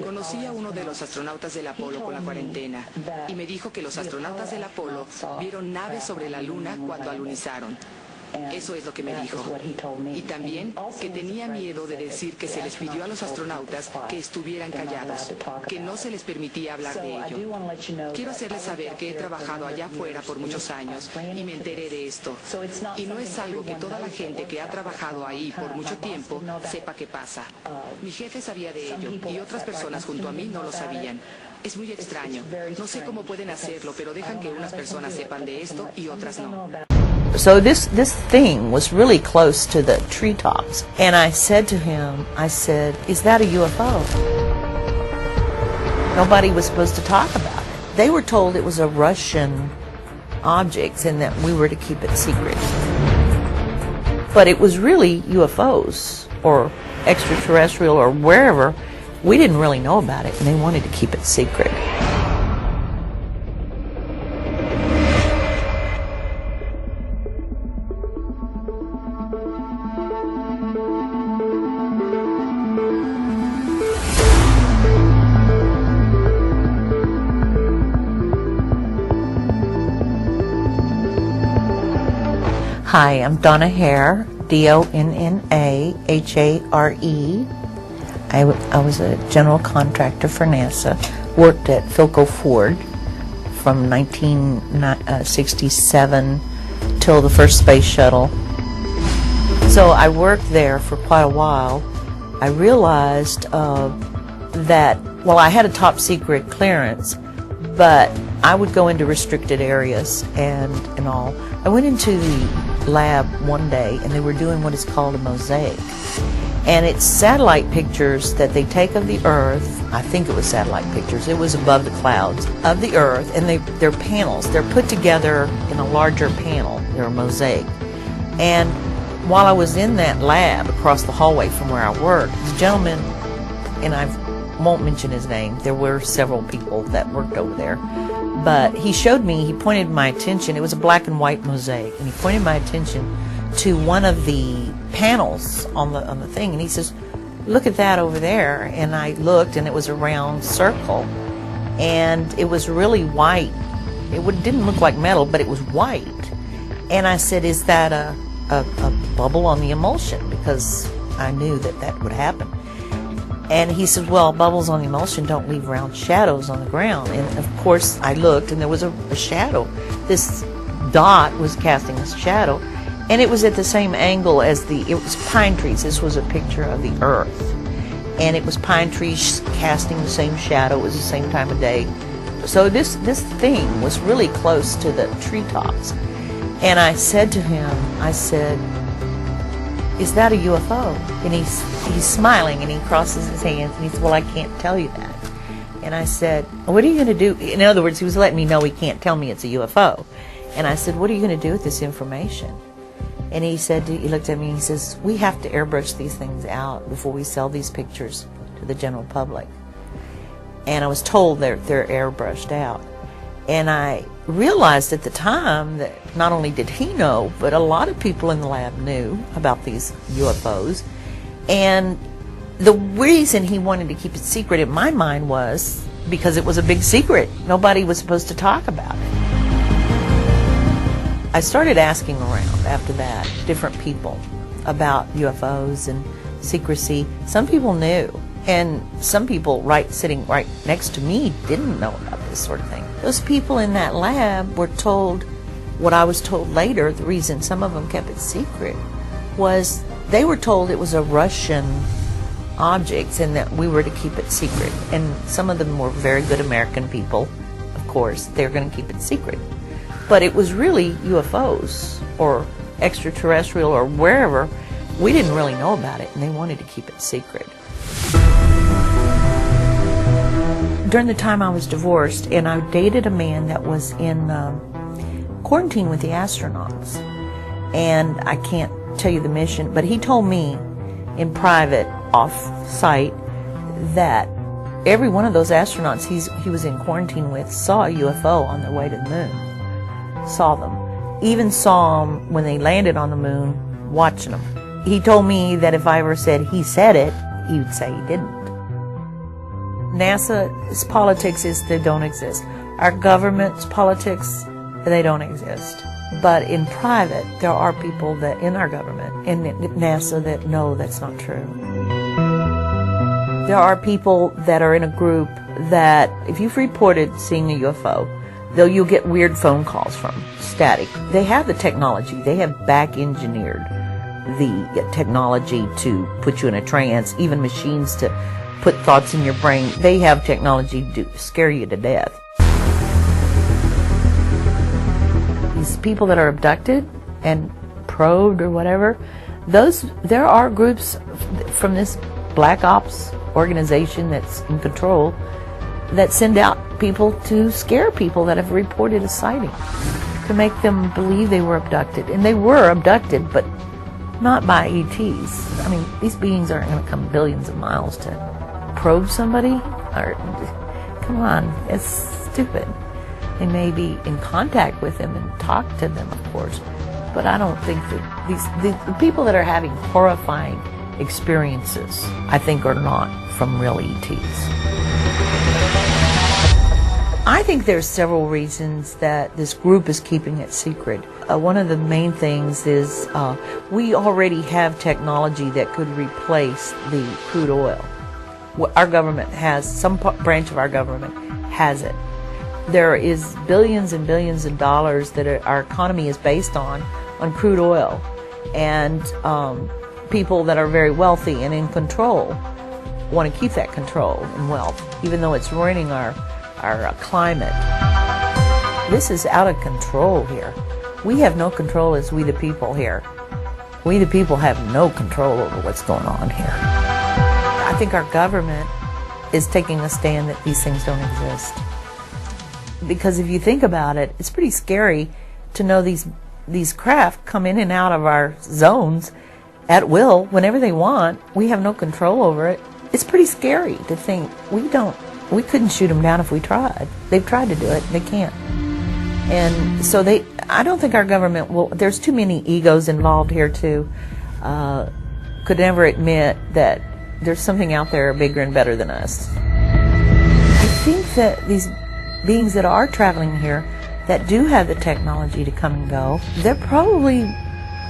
Conocí a uno de los astronautas del Apolo con la cuarentena y me dijo que los astronautas del Apolo vieron naves sobre la Luna cuando alunizaron. Eso es lo que me dijo. Y también que tenía miedo de decir que se les pidió a los astronautas que estuvieran callados, que no se les permitía hablar de ello. Quiero hacerles saber que he trabajado allá afuera por muchos años y me enteré de esto. Y no es algo que toda la gente que ha trabajado ahí por mucho tiempo sepa que pasa. Mi jefe sabía de ello y otras personas junto a mí no lo sabían. Es muy extraño. No sé cómo pueden hacerlo, pero dejan que unas personas sepan de esto y otras no. So this thing was really close to the treetops. And I said to him, I said, is that a UFO? Nobody was supposed to talk about it. They were told it was a Russian object and that we were to keep it secret. But it was really UFOs or extraterrestrial or wherever. We didn't really know about it and they wanted to keep it secret. Hi, I'm Donna Hare, D-O-N-N-A-H-A-R-E. I was a general contractor for NASA, worked at Philco Ford from 1967 till the first space shuttle. So I worked there for quite a while. I realized that, well, I had a top secret clearance, but I would go into restricted areas and all. I went into the lab one day and they were doing what is called a mosaic. And it's satellite pictures that they take of the Earth. I think it was satellite pictures. It was above the clouds of the Earth, and they're panels. They're put together in a larger panel. They're a mosaic. And while I was in that lab across the hallway from where I worked, the gentleman, and I won't mention his name, there were several people that worked over there, but he showed me, he pointed my attention, it was a black and white mosaic, and he pointed my attention to one of the panels on the thing, and he says, look at that over there. And I looked, and it was a round circle, and it was really white. It didn't look like metal, but it was white. And I said, is that a bubble on the emulsion? Because I knew that would happen. And he said, well, bubbles on the emulsion don't leave round shadows on the ground. And of course I looked, and there was a shadow. This dot was casting a shadow, and it was at the same angle as it was pine trees. This was a picture of the Earth, and it was pine trees casting the same shadow. It was the same time of day. So this thing was really close to the treetops. And I said to him, I said, is that a UFO? And he's smiling, and he crosses his hands, and he said, well, I can't tell you that. And I said, what are you going to do? In other words, he was letting me know he can't tell me it's a UFO. And I said, what are you going to do with this information? And he said, he looked at me and he says, we have to airbrush these things out before we sell these pictures to the general public. And I was told they're airbrushed out. And I realized at the time that not only did he know, but a lot of people in the lab knew about these UFOs. And the reason he wanted to keep it secret in my mind was because it was a big secret. Nobody was supposed to talk about it. I started asking around after that, different people, about UFOs and secrecy. Some people knew, and some people sitting right next to me didn't know about this sort of thing. Those people in that lab were told, what I was told later, the reason some of them kept it secret, was they were told it was a Russian object and that we were to keep it secret. And some of them were very good American people, of course. They were going to keep it secret. But it was really UFOs or extraterrestrial or wherever. We didn't really know about it, and they wanted to keep it secret. During the time I was divorced, and I dated a man that was in quarantine with the astronauts. And I can't tell you the mission, but he told me in private, off-site, that every one of those astronauts he was in quarantine with saw a UFO on their way to the moon. Saw them. Even saw them when they landed on the moon, watching them. He told me that if I ever said he said it, he would say he didn't. NASA's politics is they don't exist. Our government's politics, they don't exist. But in private, there are people that in our government and NASA that know that's not true. There are people that are in a group that if you've reported seeing a UFO, you'll get weird phone calls from, static. They have the technology. They have back-engineered the technology to put you in a trance, even machines to put thoughts in your brain. They have technology to scare you to death. These people that are abducted and probed or whatever, there are groups from this black ops organization that's in control that send out people to scare people that have reported a sighting, to make them believe they were abducted. And they were abducted, but not by ETs. I mean, these beings aren't going to come billions of miles to probe somebody. Or, come on, it's stupid. They may be in contact with them and talk to them, of course, but I don't think that the people that are having horrifying experiences, I think, are not from real ETs. I think there's several reasons that this group is keeping it secret. One of the main things is we already have technology that could replace the crude oil. Our government has, some branch of our government has it. There is billions and billions of dollars that our economy is based on crude oil. And people that are very wealthy and in control want to keep that control and wealth, even though it's ruining our climate. This is out of control here. We have no control as we the people here. We the people have no control over what's going on here. I think our government is taking a stand that these things don't exist. Because if you think about it, it's pretty scary to know these craft come in and out of our zones at will whenever they want. We have no control over it. It's pretty scary to think we couldn't shoot them down if we tried. They've tried to do it, they can't. And so I don't think our government will, there's too many egos involved here too, could never admit that there's something out there bigger and better than us. I think that these beings that are traveling here, that do have the technology to come and go, they're probably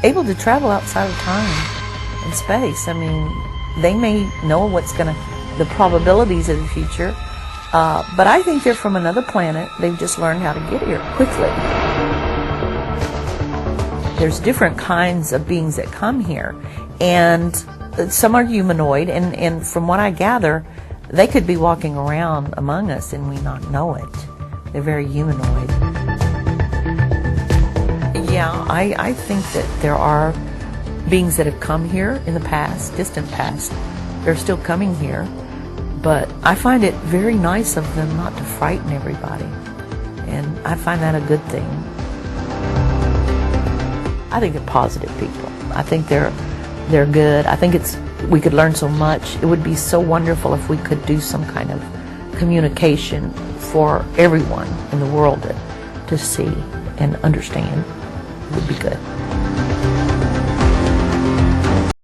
able to travel outside of time and space. I mean, they may know the probabilities of the future, but I think they're from another planet. They've just learned how to get here quickly. There's different kinds of beings that come here, and some are humanoid, and from what I gather, they could be walking around among us and we not know it. They're very humanoid. Yeah, I think that there are beings that have come here in the past, distant past. They're still coming here, but I find it very nice of them not to frighten everybody, and I find that a good thing. I think they're positive people. I think they're good. I think we could learn so much. It would be so wonderful if we could do some kind of communication for everyone in the world to see and understand. It would be good.